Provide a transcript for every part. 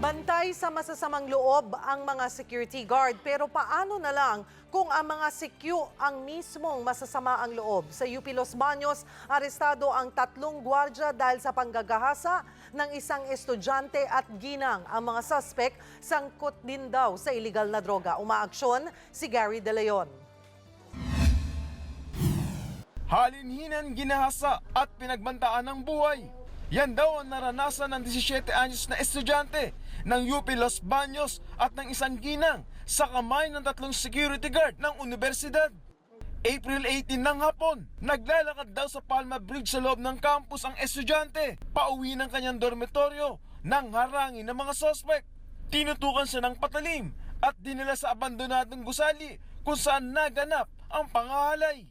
Bantay sa masasamang loob ang mga security guard, pero paano na lang kung ang mga CQ ang mismong masasama ang loob? Sa UP Los Baños, arestado ang 3 gwardya dahil sa panggagahasa ng isang estudyante at ginang. Ang mga suspect sangkot din daw sa illegal na droga. Umaaksyon si Gary De Leon. Halinhinan, ginahasa at pinagbantaan ng buhay. Yan daw ang naranasan ng 17 anyos na estudyante ng UP Los Baños at ng isang ginang sa kamay ng 3 security guard ng universidad. April 18 ng hapon, naglalakad daw sa Palma Bridge sa loob ng campus ang estudyante. Pauwi ng kanyang dormitoryo nang harangin ng mga sospek. Tinutukan siya ng patalim at dinala sa abandonadong gusali kung saan naganap ang pangahalay.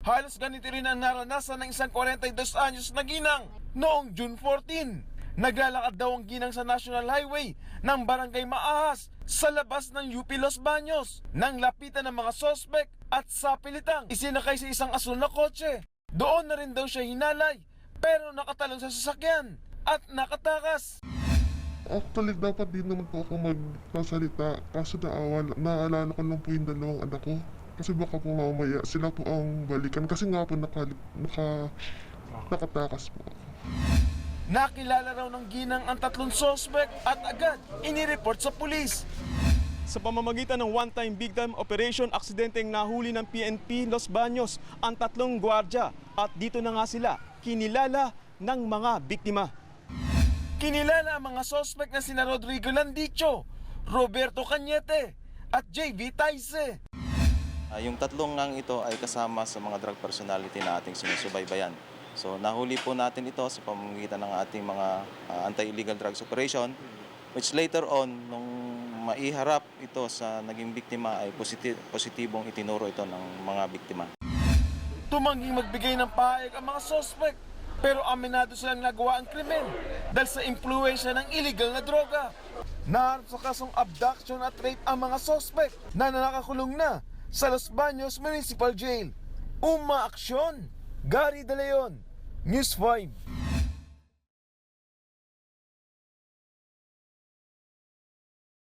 Halos ganito rin ang naranasan ng isang 42 anyos na ginang noong June 14. Naglalakad daw ang ginang sa National Highway ng Barangay Maahas sa labas ng UP Los Baños nang lapitan ng mga sospek at sa pilitang isinakay sa isang asul na kotse. Doon na rin daw siya hinalay pero nakatalon sa sasakyan at nakatakas. Actually, dapat din naman po ako magpasalita kaso naalala ko lang po yung 2 anak ko. Kasi baka po mamaya sila po ang balikan kasi nga po nakatakas po ako. Nakilala raw ng ginang ang 3 sospek at agad inireport sa pulis. Sa pamamagitan ng one-time big time operation, aksidenteng nahuli ng PNP Los Baños ang 3 gwardya at dito na nga sila kinilala ng mga biktima. Kinilala ang mga sospek na sina Rodrigo Landicho, Roberto Cañete at JV Taise. Yung 3 ngang ito ay kasama sa mga drug personality na ating sinusubaybayan. So nahuli po natin ito sa pamamagitan ng ating mga anti-illegal drugs operation, which later on, nung maiharap ito sa naging biktima ay positibong itinuro ito ng mga biktima. Tumangging magbigay ng pahayag ang mga sospek, pero aminado silang nagawa ang krimen dahil sa impluwensya ng illegal na droga. Naharap sa kasong abduction at rape ang mga sospek na nakakulong na sa Los Baños Municipal Jail. Umaaksyon! Gary De Leon, News 5.